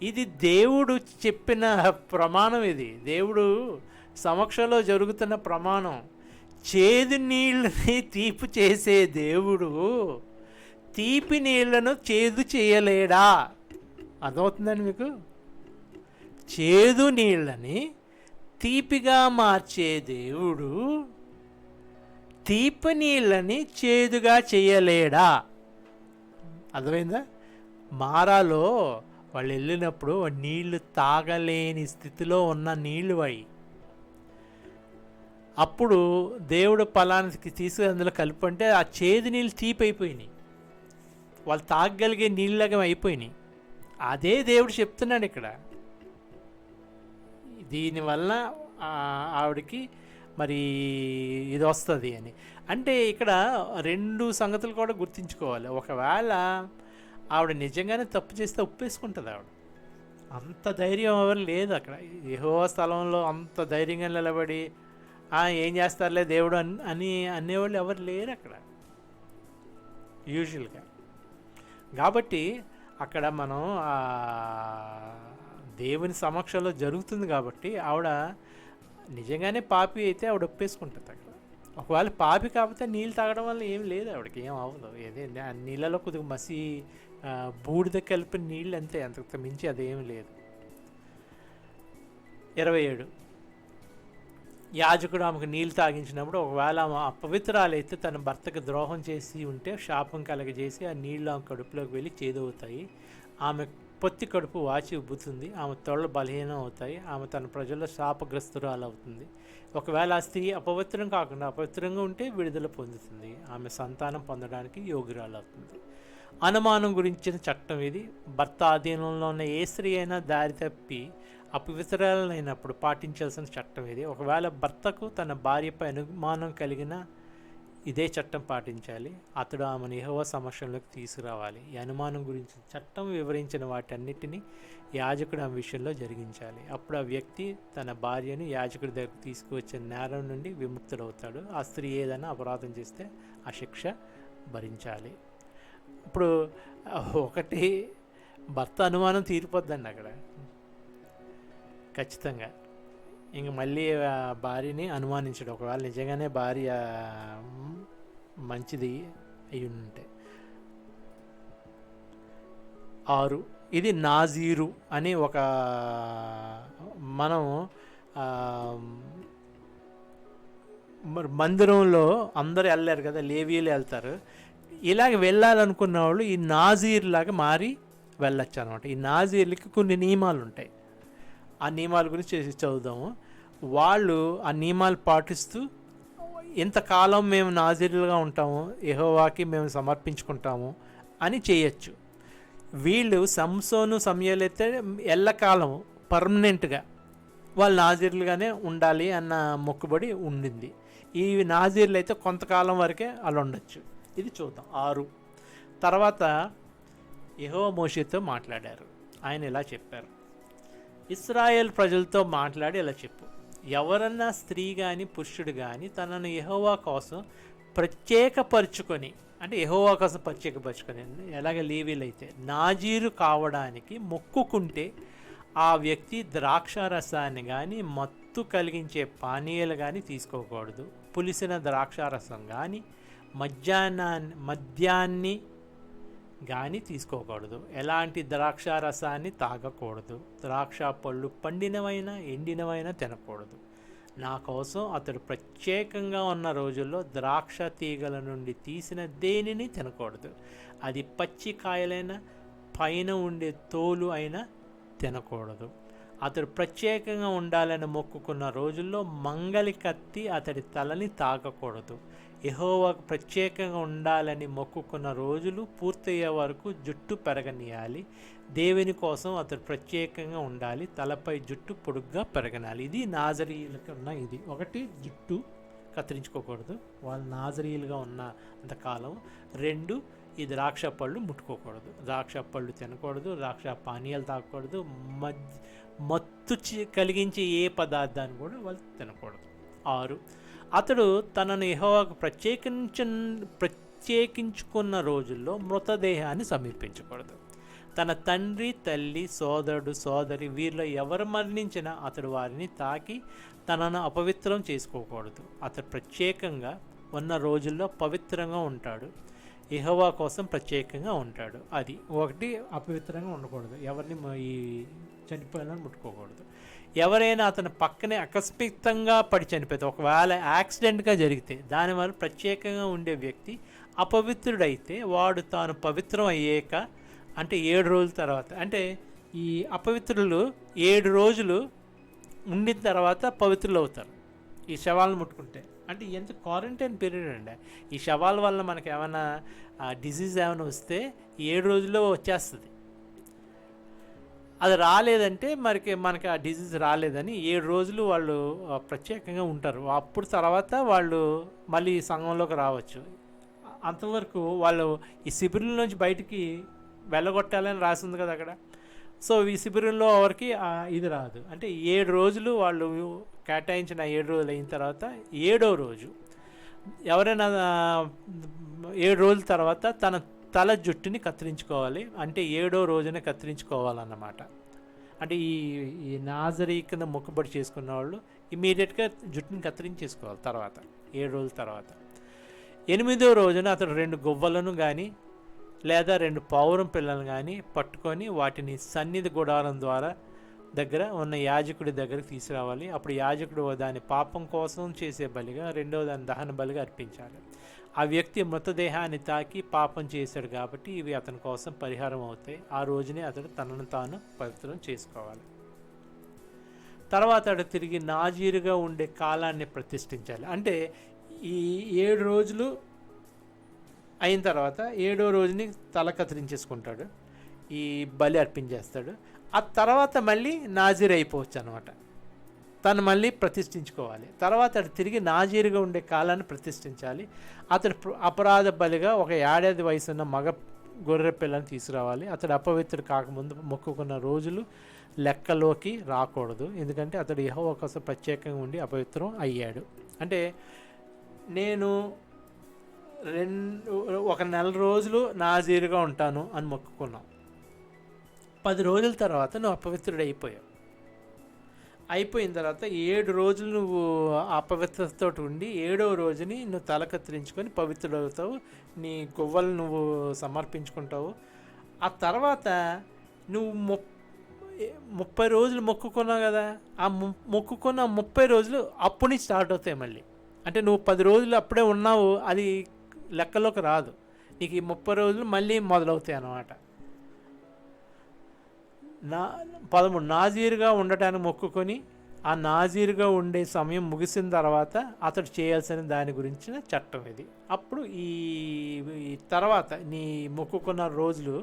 Speaker 1: ఇది దేవుడు చెప్పిన ప్రమాణం, ఇది దేవుడు సమక్షంలో జరుగుతున్న ప్రమాణం. చేదు నీళ్ళని తీపి చేసే దేవుడు తీపి నీళ్లను చేదు చేయలేడా? అర్థమవుతుందండి మీకు? చేదు నీళ్ళని తీపిగా మార్చే దేవుడు తీపి నీళ్ళని చేదుగా చేయలేడా? అర్థమైందా? మారాలో వాళ్ళు వెళ్ళినప్పుడు నీళ్లు తాగలేని స్థితిలో ఉన్న నీళ్ళు అవి. అప్పుడు దేవుడు పొలానికి తీసుకు అందులో కలుపుంటే ఆ చేదు నీళ్ళు తీపి అయిపోయినాయి, వాళ్ళు తాగగలిగే నీళ్ళగా అయిపోయినాయి. అదే దేవుడు చెప్తున్నాడు ఇక్కడ. దీనివల్ల ఆవిడకి మరి ఇది వస్తుంది అని. అంటే ఇక్కడ రెండు సంగతులు కూడా గుర్తుంచుకోవాలి. ఒకవేళ ఆవిడ నిజంగానే తప్పు చేస్తే ఒప్పేసుకుంటుంది ఆవిడ. అంత ధైర్యం ఎవరు లేదు అక్కడ. యెహోవా స్థలంలో అంత ధైర్యంగా నిలబడి ఏం చేస్తారులే దేవుడు అని అనేవాళ్ళు ఎవరు లేరు అక్కడ యూజువల్గా. కాబట్టి అక్కడ మనం దేవుని సమక్షంలో జరుగుతుంది కాబట్టి ఆవిడ నిజంగానే పాపి అయితే ఆవిడ ఒప్పేసుకుంటుంది అక్కడ. ఒకవేళ పాపి కాకపోతే నీళ్ళు తాగడం వల్ల ఏం లేదు, ఆవిడకి ఏం అవ్వదు. ఏదే నీళ్ళలో కొద్దిగా మసి బూడిద కలిపిన నీళ్ళు అంతే, అంతకు మించి అదేం లేదు. 27 యాజకుడు ఆమెకు నీళ్ళు తాగించినప్పుడు ఒకవేళ ఆమె అపవిత్రాలైతే తన భర్తకు ద్రోహం చేసి ఉంటే శాపం కలగజేసి ఆ నీళ్ళు ఆమె కడుపులోకి వెళ్ళి చేదవుతాయి. ఆమె పొత్తి కడుపు వాచి ఉబ్బుతుంది, ఆమె తొడలు బలహీనం అవుతాయి, ఆమె తన ప్రజల్లో శాపగ్రస్తురాలు అవుతుంది. ఒకవేళ ఆ స్త్రీ అపవిత్రం కాకుండా అపవిత్రంగా ఉంటే విడుదల పొందుతుంది, ఆమె సంతానం పొందడానికి యోగ్యురాలు అవుతుంది. అనుమానం గురించిన చట్టం ఇది. భర్త ఆధీనంలో ఉన్న ఏ స్త్రీ అయినా దారి తప్పి అపవిత్రాలైనప్పుడు పాటించాల్సిన చట్టం ఇది. ఒకవేళ భర్తకు తన భార్యపై అనుమానం కలిగిన ఇదే చట్టం పాటించాలి. అతడు ఆమెను యెహోవా సమక్షంలోకి తీసుకురావాలి. ఈ అనుమానం గురించి చట్టం వివరించిన వాటన్నిటినీ యాజకుడు ఆమె విషయంలో జరిగించాలి. అప్పుడు ఆ వ్యక్తి తన భార్యను యాజకుడి దగ్గరకు తీసుకువచ్చే నేరం నుండి విముక్తుడవుతాడు. ఆ స్త్రీ ఏదైనా అపరాధం చేస్తే ఆ శిక్ష భరించాలి. ఇప్పుడు ఒకటి భర్త అనుమానం తీరిపోద్దండి అక్కడ ఖచ్చితంగా. ఇంక మళ్ళీ భార్యని అనుమానించడం, ఒకవేళ నిజంగానే భార్య మంచిది అయి ఉంటే. 6 ఇది నాజీరు అని ఒక మనం మందిరంలో అందరూ వెళ్ళారు కదా, లేవీలు వెళ్తారు. ఇలాగ వెళ్ళాలనుకున్న వాళ్ళు ఈ నాజీర్ లాగా మారి వెళ్ళొచ్చు అనమాట. ఈ నాజీర్లకి కొన్ని నియమాలు ఉంటాయి. ఆ నియమాల గురించి చదువుదాము. వాళ్ళు ఆ నియమాలు పాటిస్తూ ఎంతకాలం మేము నాజీరులుగా ఉంటాము, యెహోవాకి మేము సమర్పించుకుంటాము అని చేయొచ్చు. వీళ్ళు సంసోను సమయాలు అయితే ఎల్లకాలం పర్మనెంట్గా వాళ్ళు నాజీరులుగానే ఉండాలి అన్న మొక్కుబడి ఉండింది. ఈ నాజీర్లు అయితే కొంతకాలం వరకే అలా ఉండొచ్చు. ఇది చూద్దాం. 6 తర్వాత యెహోవా మోషేతో మాట్లాడారు. ఆయన ఇలా చెప్పారు, ఇశ్రాయేల్ ప్రజలతో మాట్లాడి ఇలా చెప్పు, ఎవరన్నా స్త్రీ కానీ పురుషుడు కానీ తనను యెహోవా కోసం ప్రత్యేకపరుచుకొని, అంటే యెహోవా కోసం ప్రత్యేకపరుచుకొని, ఎలాగ లేవీలైతే నాజీరు కావడానికి మొక్కుకుంటే ఆ వ్యక్తి ద్రాక్షారసాన్ని కానీ మత్తు కలిగించే పానీయాలు కానీ తీసుకోకూడదు. పులిసిన ద్రాక్షారసం కానీ మద్యాన్ని కానీ తీసుకోకూడదు. ఎలాంటి ద్రాక్షారసాన్ని తాగకూడదు. ద్రాక్ష పళ్ళు పండినవైనా ఎండినవైనా తినకూడదు. నా కోసం అతడు ప్రత్యేకంగా ఉన్న రోజుల్లో ద్రాక్ష తీగల నుండి తీసిన దేనిని తినకూడదు. అది పచ్చి కాయలైనా పైన ఉండే తోలు అయినా తినకూడదు. అతడు ప్రత్యేకంగా ఉండాలని మొక్కుకున్న రోజుల్లో మంగలి కత్తి అతడి తలని తాకకూడదు. యెహోవాకు ప్రత్యేకంగా ఉండాలని మొక్కుకున్న రోజులు పూర్తయ్యే వరకు జుట్టు పెరగనీయాలి. దేవుని కోసం అతడు ప్రత్యేకంగా ఉండాలి. తలపై జుట్టు పొడుగ్గా పెరగనాలి. ఇది నాజరీయులకు ఉన్న ఇది. ఒకటి, జుట్టు కత్తిరించుకోకూడదు వాళ్ళు నాజరీయులుగా ఉన్న అంతకాలం. 2, ఈ ద్రాక్ష పళ్ళు ముట్టుకోకూడదు. ద్రాక్ష పళ్ళు తినకూడదు. ద్రాక్ష పానీయాలు తాగకూడదు. మత్తు కలిగించే ఏ పదార్థాన్ని కూడా వాళ్ళు తినకూడదు. 6, అతడు తనను యెహోవాకు ప్రత్యేకించుకున్న రోజుల్లో మృతదేహాన్ని సమర్పించకూడదు. తన తండ్రి, తల్లి, సోదరుడు, సోదరి వీరిలో ఎవరు మరణించినా అతడు వారిని తాకి తనను అపవిత్రం చేసుకోకూడదు. అతడు ప్రత్యేకంగా ఉన్న రోజుల్లో పవిత్రంగా ఉంటాడు. యెహోవా కోసం ప్రత్యేకంగా ఉంటాడు. అది ఒకటి, అపవిత్రంగా ఉండకూడదు. ఎవరిని ఈ చనిపోయినా ముట్టుకోకూడదు. ఎవరైనా అతని పక్కనే అకస్మితంగా పడి చనిపోతే, ఒకవేళ యాక్సిడెంట్గా జరిగితే దానివల్ల ప్రత్యేకంగా ఉండే వ్యక్తి అపవిత్రుడైతే వాడు తాను పవిత్రం అయ్యాక, అంటే 7 రోజుల తర్వాత, అంటే ఈ అపవిత్రులు 7 రోజులు ఉండిన తర్వాత పవిత్రులు అవుతారు ఈ శవాలను ముట్టుకుంటే. అంటే ఎంత క్వారంటైన్ పీరియడ్ అండి. ఈ శవాల వల్ల మనకి ఏమైనా డిసీజ్ ఏమైనా వస్తే 7 రోజుల్లో వచ్చేస్తుంది. అది రాలేదంటే మనకి ఆ డిసీజ్ రాలేదని 7 రోజులు వాళ్ళు ప్రత్యేకంగా ఉంటారు. అప్పుడు తర్వాత వాళ్ళు మళ్ళీ సంఘంలోకి రావచ్చు. అంతవరకు వాళ్ళు ఈ శిబిరం నుంచి బయటికి వెళ్ళగొట్టాలని రాసింది కదా అక్కడ. సో ఈ శిబిరంలో ఎవరికి ఇది రాదు. అంటే 7 రోజులు వాళ్ళు కేటాయించిన 7 రోజులు అయిన తర్వాత 7వ రోజు ఎవరైనా 7 రోజుల తర్వాత తన తల జుట్టుని కత్తిరించుకోవాలి. అంటే 7వ రోజున కత్తిరించుకోవాలన్నమాట. అంటే ఈ నాజరీ కింద మొక్కుబడి చేసుకున్న వాళ్ళు ఇమీడియట్గా జుట్టుని కత్తిరించేసుకోవాలి తర్వాత 7 రోజుల తర్వాత. 8వ రోజున అతడు 2 గువ్వలను కానీ లేదా 2 పావురం పిల్లలను కానీ పట్టుకొని వాటిని సన్నిధి గుడారం ద్వారా దగ్గర ఉన్న యాజకుడి దగ్గరికి తీసుకురావాలి. అప్పుడు యాజకుడు దాని పాపం కోసం చేసే బలిగా, రెండవ దాని దహన బలిగా అర్పించాలి. ఆ వ్యక్తి మృతదేహాన్ని తాకి పాపం చేశాడు కాబట్టి ఇవి అతని కోసం పరిహారం అవుతాయి. ఆ రోజునే అతడు తనను తాను పవిత్రం చేసుకోవాలి. తర్వాత అతడు తిరిగి నాజీరుగా ఉండే కాలాన్ని ప్రతిష్ఠించాలి. అంటే ఈ 7 రోజులు అయిన తర్వాత 7వ రోజుని తల కత్తిరించేసుకుంటాడు, ఈ బలి అర్పించేస్తాడు. ఆ తర్వాత మళ్ళీ నాజీర్ అయిపోవచ్చు అనమాట. తను మళ్ళీ ప్రతిష్ఠించుకోవాలి. తర్వాత అతడు తిరిగి నాజీరుగా ఉండే కాలాన్ని ప్రతిష్ఠించాలి. అతడు అపరాధ బలిగా ఒక 1 ఏడాది వయసున్న మగ గొర్రె పిల్లని తీసుకురావాలి. అతడు అపవిత్రుడు కాకముందు మొక్కుకున్న రోజులు లెక్కలోకి రాకూడదు. ఎందుకంటే అతడు యెహోవా కోసం ప్రత్యేకంగా ఉండి అపవిత్రం అయ్యాడు. అంటే నేను 1 నెల రోజులు నాజీరుగా ఉంటాను అని మొక్కుకున్నావు. 10 రోజుల తర్వాత నువ్వు అపవిత్రుడు అయిపోయిన తర్వాత 7 రోజులు నువ్వు అపవిత్రతతో ఉండి 7వ రోజుని నువ్వు తల కత్తిరించుకొని పవిత్రుడవుతావు. నీ గువ్వలు నువ్వు సమర్పించుకుంటావు. ఆ తర్వాత నువ్వు 30 రోజులు మొక్కుకున్నావు కదా, ఆ మొక్కుకున్న 30 రోజులు అప్పుడు నుంచి స్టార్ట్ అవుతాయి మళ్ళీ. అంటే నువ్వు 10 రోజులు అప్పుడే ఉన్నావు, అది లెక్కలోకి రాదు. నీకు ఈ 30 రోజులు మళ్ళీ మొదలవుతాయి అన్నమాట. 13 నాజీరుగా ఉండటానికి మొక్కుకొని ఆ నాజీరుగా ఉండే సమయం ముగిసిన తర్వాత అతడు చేయాల్సిన దాని గురించిన చట్టం ఇది. అప్పుడు ఈ తర్వాత నీ మొక్కుకున్న రోజులు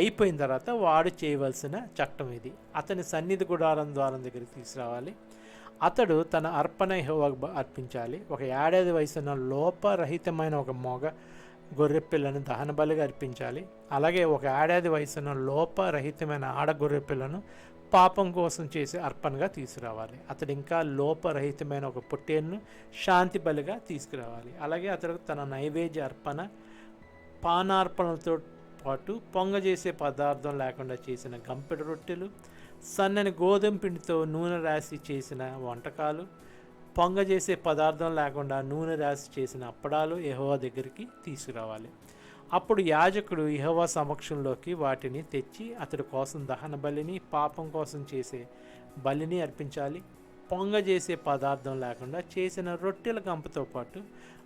Speaker 1: అయిపోయిన తర్వాత వాడు చేయవలసిన చట్టం ఇది. అతని సన్నిధి గుడారం ద్వారం దగ్గరికి తీసుకురావాలి. అతడు తన అర్పణ యెహోవాకు అర్పించాలి. 1 ఏడాది వయసున్న లోపరహితమైన ఒక మొగ గొర్రె పిల్లను దహన బలిగా అర్పించాలి. అలాగే 1 ఏడాది వయసున్న లోపరహితమైన ఆడ గొర్రె పిల్లను పాపం కోసం చేసే అర్పణగా తీసుకురావాలి. అతడు ఇంకా లోపరహితమైన ఒక పొట్టేలును శాంతి బలిగా తీసుకురావాలి. అలాగే అతడు తన నైవేద్య అర్పణ పానార్పణలతో పాటు పొంగజేసే పదార్థం లేకుండా చేసిన గంపెడు రొట్టెలు, సన్నని గోధుమ పిండితో నూనె రాసి చేసిన వంటకాలు, పొంగ చేసే పదార్థం లేకుండా నూనె రాసి చేసిన అప్పడాలు యెహోవా దగ్గరికి తీసుకురావాలి. అప్పుడు యాజకుడు యెహోవా సమక్షంలోకి వాటిని తెచ్చి అతడి కోసం దహన బలిని, పాపం కోసం చేసే బలిని అర్పించాలి. పొంగ చేసే పదార్థం లేకుండా చేసిన రొట్టెల గంపతో పాటు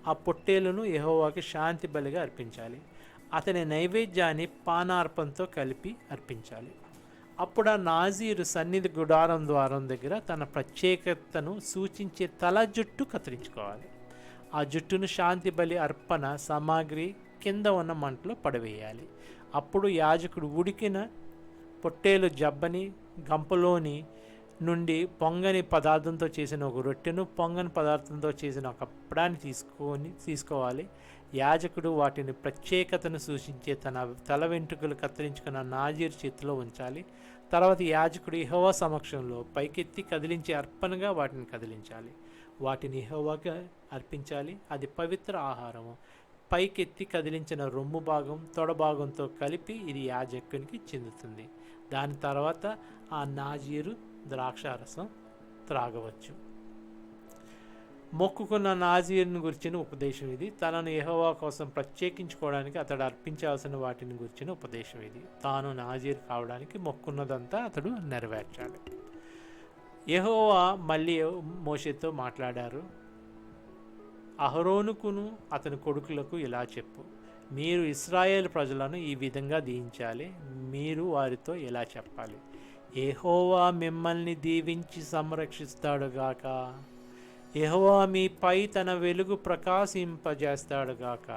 Speaker 1: ఆ పొట్టేలును యెహోవాకి శాంతి బలిగా అర్పించాలి. అతని నైవేద్యాన్ని పానార్పణతో కలిపి అర్పించాలి. అప్పుడు ఆ నాజీరు సన్నిధి గుడారం ద్వారం దగ్గర తన ప్రత్యేకతను సూచించే తల జుట్టు కత్తిరించుకోవాలి. ఆ జుట్టును శాంతి బలి అర్పణ సామాగ్రి కింద ఉన్న మంటలో పడవేయాలి. అప్పుడు యాజకుడు ఉడికిన పొట్టేలు జబ్బని గంపలోని నుండి పొంగని పదార్థంతో చేసిన ఒక రొట్టెను, పొంగని పదార్థంతో చేసిన ఒక అప్పడాన్ని తీసుకోవాలి. యాజకుడు వాటిని ప్రత్యేకతను సూచించే తన తల వెంట్రుకలు కత్తిరించుకున్న నాజీర్ చేతిలో ఉంచాలి. తర్వాత యాజకుడు యెహోవా సమక్షంలో పైకెత్తి కదిలించే అర్పణగా వాటిని కదిలించాలి. వాటిని యెహోవాకి అర్పించాలి. అది పవిత్ర ఆహారము. పైకెత్తి కదిలించిన రొమ్ము భాగం తొడ భాగంతో కలిపి ఇది యాజకునికి చెందుతుంది. దాని తర్వాత ఆ నాజీరు ద్రాక్షారసం త్రాగవచ్చు. మొక్కుకున్న నాజీరుని గురించిన ఉపదేశం ఇది. తనను యెహోవా కోసం ప్రత్యేకించుకోవడానికి అతడు అర్పించాల్సిన వాటిని గురించిన ఉపదేశం ఇది. తాను నాజీరు కావడానికి మొక్కున్నదంతా అతడు నెరవేర్చాలి. యెహోవా మళ్ళీ మోషేతో మాట్లాడారు. అహరోనుకును అతని కొడుకులకు ఇలా చెప్పు, మీరు ఇశ్రాయేలు ప్రజలను ఈ విధంగా దీవించాలి. మీరు వారితో ఇలా చెప్పాలి, యెహోవా మిమ్మల్ని దీవించి సంరక్షిస్తాడుగాక. యెహోవా మీపై తన వెలుగు ప్రకాశింపజేస్తాడుగాక.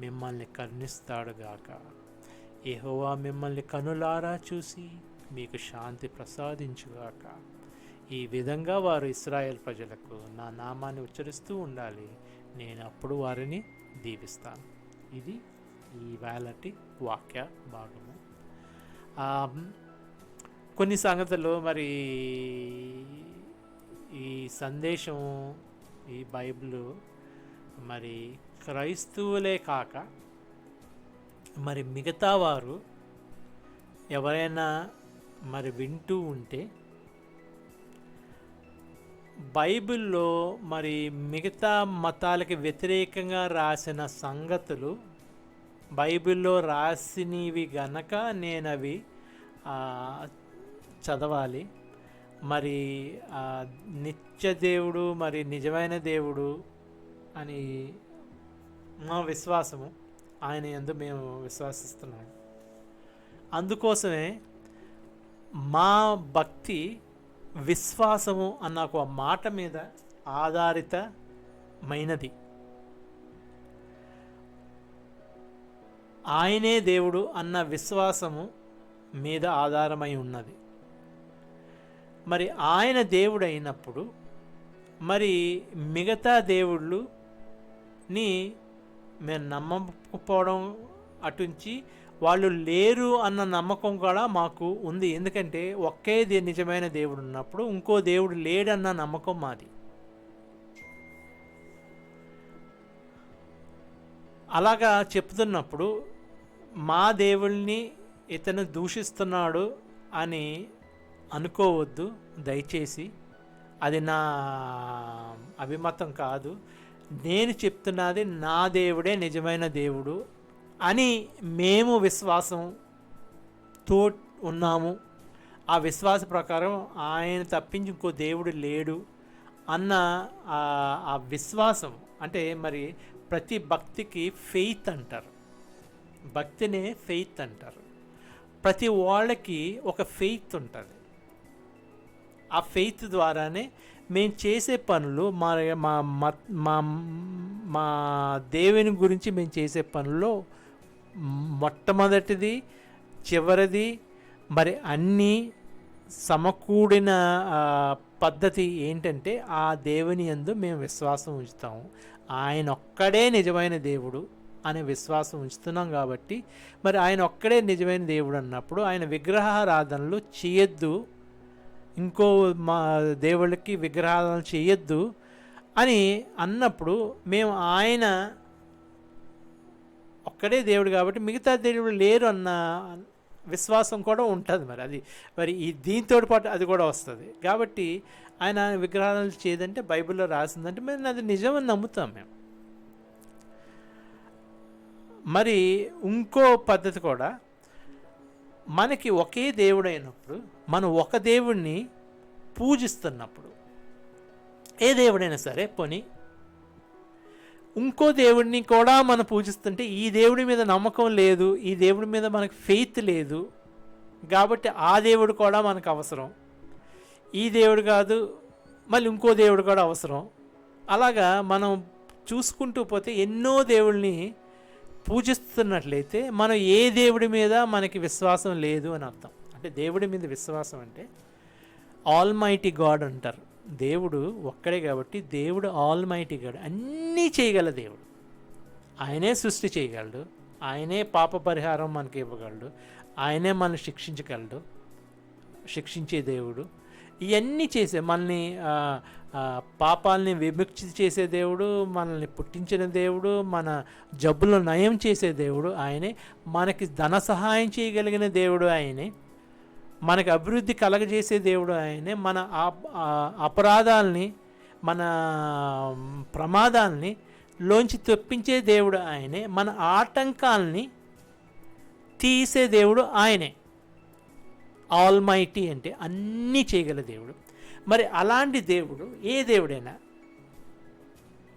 Speaker 1: మిమ్మల్ని కరుణిస్తాడుగాక. యెహోవా మిమ్మల్ని కనులారా చూసి మీకు శాంతి ప్రసాదించుగాక. ఈ విధంగా వారు ఇశ్రాయేల్ ప్రజలకు నా నామాన్ని ఉచ్చరిస్తూ ఉండాలి. నేను అప్పుడు వారిని దీవిస్తాను. ఇది ఈ వేళటి వాక్య భాగము. కొన్ని సంగతులు మరి ఈ సందేశం, ఈ బైబిల్ మరి క్రైస్తవులే కాక మరి మిగతా వారు ఎవరైనా మరి వింటూ ఉంటే బైబిల్లో మరి మిగతా మతాలకి వ్యతిరేకంగా రాసిన సంగతులు బైబిల్లో రాసినవి గనక నేను అవి చదవాలి. మరి నిత్య దేవుడు మరి నిజమైన దేవుడు అని మా విశ్వాసము. ఆయన యందు మేము విశ్వసిస్తున్నాము. అందుకోసమే మా భక్తి విశ్వాసము అన్న ఒక మాట మీద ఆధారితమైనది. ఆయనే దేవుడు అన్న విశ్వాసము మీద ఆధారమై ఉన్నది. మరి ఆయన దేవుడు అయినప్పుడు మరి మిగతా దేవుళ్ళని మేము నమ్మకపోవడం అటుంచి వాళ్ళు లేరు అన్న నమ్మకం కూడా మాకు ఉంది. ఎందుకంటే ఒకే నిజమైన దేవుడు ఉన్నప్పుడు ఇంకో దేవుడు లేడన్న నమ్మకం మాది. అలాగా చెప్తున్నప్పుడు మా దేవుల్ని ఇతను దూషిస్తున్నాడు అని అనుకోవద్దు దయచేసి. అది నా అభిమతం కాదు. నేను చెప్తున్నది నా దేవుడే నిజమైన దేవుడు అని మేము విశ్వాసంతో ఉన్నాము. ఆ విశ్వాస ప్రకారం ఆయన తప్పించి ఇంకో దేవుడు లేడు అన్న ఆ విశ్వాసం. అంటే మరి ప్రతి భక్తికి ఫెయిత్ అంటారు. భక్తినే ఫెయిత్ అంటారు. ప్రతి వాళ్ళకి ఒక ఫెయిత్ ఉంటుంది. ఆ ఫెయిత్ ద్వారానే మేము చేసే పనులు మా దేవుని గురించి మేము చేసే పనుల్లో మొట్టమొదటిది చివరిది మరి అన్నీ సమకూడిన పద్ధతి ఏంటంటే ఆ దేవుని యందు మేము విశ్వాసం ఉంచుతాము. ఆయన ఒక్కడే నిజమైన దేవుడు అనే విశ్వాసం ఉంచుతున్నాం కాబట్టి మరి ఆయన ఒక్కడే నిజమైన దేవుడు అన్నప్పుడు ఆయన విగ్రహారాధనలు చేయొద్దు, ఇంకో మా దేవుళ్ళకి విగ్రహారాధనలు చేయొద్దు అని అన్నప్పుడు మేము ఆయన ఒక్కడే దేవుడు కాబట్టి మిగతా దేవుడు లేరు అన్న విశ్వాసం కూడా ఉంటుంది. మరి ఈ దీంతో పాటు అది కూడా వస్తుంది. కాబట్టి ఆయన విగ్రహాలు చేయదంటే బైబిల్లో రాసిందంటే మేము అది నిజమని నమ్ముతాం మేము. మరి ఇంకో పద్ధతి కూడా, మనకి ఒకే దేవుడు అయినప్పుడు మనం ఒక దేవుడిని పూజిస్తున్నప్పుడు, ఏ దేవుడైనా సరే పోనీ ఇంకో దేవుడిని కూడా మనం పూజిస్తుంటే ఈ దేవుడి మీద నమ్మకం లేదు, ఈ దేవుడి మీద మనకు ఫెయిత్ లేదు, కాబట్టి ఆ దేవుడు కూడా మనకు అవసరం. ఈ దేవుడు కాదు మళ్ళీ ఇంకో దేవుడు కూడా అవసరం. అలాగా మనం చూసుకుంటూ పోతే ఎన్నో దేవుళ్ళని పూజిస్తున్నట్లయితే మనం ఏ దేవుడి మీద మనకి విశ్వాసం లేదు అని అర్థం. అంటే దేవుడి మీద విశ్వాసం అంటే ఆల్మైటీ గాడ్ అంటారు. దేవుడు ఒక్కడే కాబట్టి దేవుడు ఆల్మైటీ గాడ్, అన్నీ చేయగల దేవుడు. ఆయనే సృష్టి చేయగలడు, ఆయనే పాప పరిహారం మనకి ఇవ్వగలడు, ఆయనే మనల్ని శిక్షించే దేవుడు. ఇవన్నీ చేసే మనల్ని పాపాలని విముక్తి చేసే దేవుడు, మనల్ని పుట్టించిన దేవుడు, మన జబ్బులను నయం చేసే దేవుడు ఆయనే, మనకి ధన సహాయం చేయగలిగిన దేవుడు ఆయనే, మనకి అభివృద్ధి కలగజేసే దేవుడు ఆయనే, మన అపరాధాలని మన ప్రమాదాలని లోంచి తెప్పించే దేవుడు ఆయనే, మన ఆటంకాలని తీసే దేవుడు ఆయనే. ఆల్మైటీ అంటే అన్నీ చేయగల దేవుడు. మరి అలాంటి దేవుడు ఏ దేవుడైనా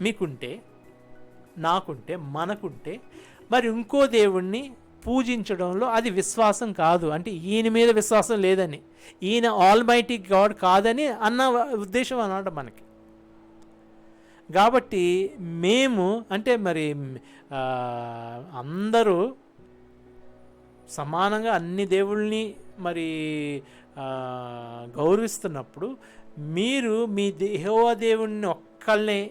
Speaker 1: మీకుంటే, నాకుంటే, మనకుంటే, మరి ఇంకో దేవుణ్ణి పూజించడంలో అది విశ్వాసం కాదు. అంటే ఈయన మీద విశ్వాసం లేదని, ఈయన ఆల్మైటీ గాడ్ కాదని అన్న ఉద్దేశం అన్నమాట మనకి. కాబట్టి మేము అంటే మరి అందరూ సమానంగా అన్ని దేవుళ్ళని మరి గౌరవిస్తున్నప్పుడు మీరు మీ యెహోవా దేవుణ్ణి ఒక్కళ్ళనే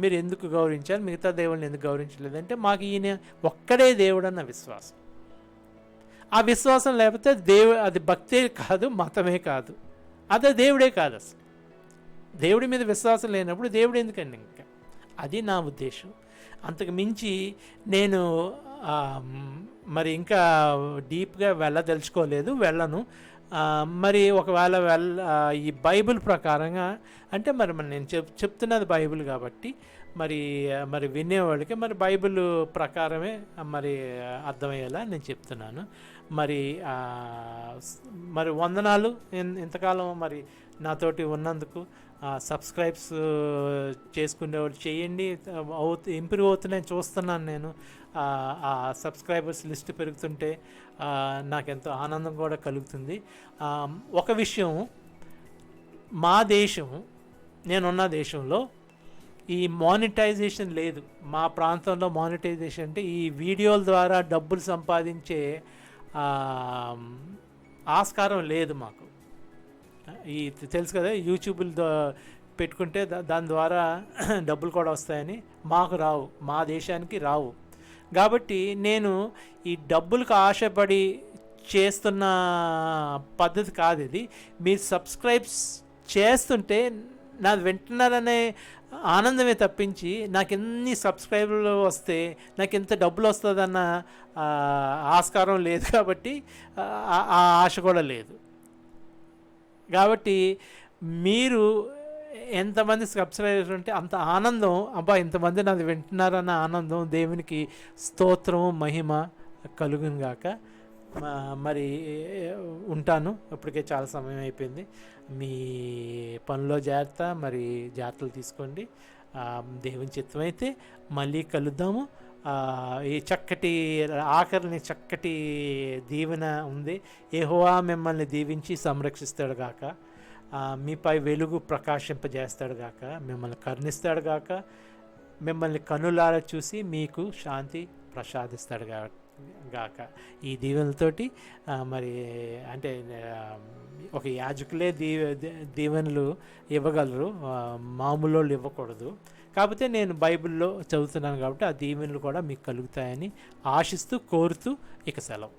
Speaker 1: మీరు ఎందుకు గౌరవించాలి, మిగతా దేవుళ్ళని ఎందుకు గౌరవించలేదంటే మాకు ఈయన ఒక్కడే దేవుడు అన్న విశ్వాసం. ఆ విశ్వాసం లేకపోతే అది భక్తే కాదు, మతమే కాదు, అదే దేవుడే కాదు. అసలు దేవుడి మీద విశ్వాసం లేనప్పుడు దేవుడు ఎందుకండి? ఇంకా అది నా ఉద్దేశం. అంతకు మించి నేను మరి ఇంకా డీప్గా వెళ్ళను. మరి ఒకవేళ ఈ బైబిల్ ప్రకారంగా అంటే మరి నేను చెప్తున్నది బైబిల్ కాబట్టి మరి వినేవాళ్ళకి మరి బైబిల్ ప్రకారమే మరి అర్థమయ్యేలా నేను చెప్తున్నాను. మరి వందనాలు ఇంతకాలం మరి నాతోటి ఉన్నందుకు. సబ్స్క్రైబ్స్ చేసుకునేవాళ్ళు చేయండి, ఇంప్రూవ్ అవుతున్నాయని చూస్తున్నాను నేను. ఆ సబ్స్క్రైబర్స్ లిస్ట్ పెరుగుతుంటే నాకెంతో ఆనందం కూడా కలుగుతుంది. ఒక విషయం, మా దేశం, నేనున్న దేశంలో ఈ మానిటైజేషన్ లేదు. మా ప్రాంతంలో మానిటైజేషన్ అంటే ఈ వీడియోల ద్వారా డబ్బులు సంపాదించే ఆస్కారం లేదు మాకు. ఈ తెలుసు కదా, యూట్యూబ్లో పెట్టుకుంటే దాని ద్వారా డబ్బులు కూడా వస్తాయని. మాకు రావు, మా దేశానికి రావు. కాబట్టి నేను ఈ డబ్బులకు ఆశపడి చేస్తున్న పద్ధతి కాదు ఇది. మీరు సబ్స్క్రైబ్స్ చేస్తుంటే నాది వింటున్నారనే ఆనందమే తప్పించి నాకు ఎన్ని సబ్స్క్రైబర్లు వస్తే నాకు ఎంత డబ్బులు వస్తుందన్న ఆస్కారం లేదు. కాబట్టి ఆ ఆశ కూడా లేదు. కాబట్టి మీరు ఎంతమంది సబ్స్క్రైబర్స్ ఉంటే అంత ఆనందం, అబ్బా ఇంతమంది నాది వింటున్నారన్న ఆనందం, దేవునికి స్తోత్రము మహిమ కలుగును గాక. మరి ఉంటాను, ఇప్పటికే చాలా సమయం అయిపోయింది. మీ పనిలో జాగ్రత్తలు తీసుకోండి. దేవుని చిత్తమైతే మళ్ళీ కలుద్దాము. ఈ ఆఖరిని చక్కటి దీవెన ఉంది. యెహోవా మిమ్మల్ని దీవించి సంరక్షిస్తాడు గాక, మీపై వెలుగు ప్రకాశింపజేస్తాడు గాక, మిమ్మల్ని కరుణిస్తాడు గాక, మిమ్మల్ని కనులారా చూసి మీకు శాంతి ప్రసాదిస్తాడు గాక. ఈ దీవెనలతోటి మరి అంటే ఒక యాజకులే దీవెనలు ఇవ్వగలరు, మామూలు వాళ్ళు ఇవ్వకూడదు. కాకపోతే నేను బైబిల్లో చదువుతున్నాను కాబట్టి ఆ దీవెనలు కూడా మీకు కలుగుతాయని ఆశిస్తూ కోరుతూ ఇక సెలవు.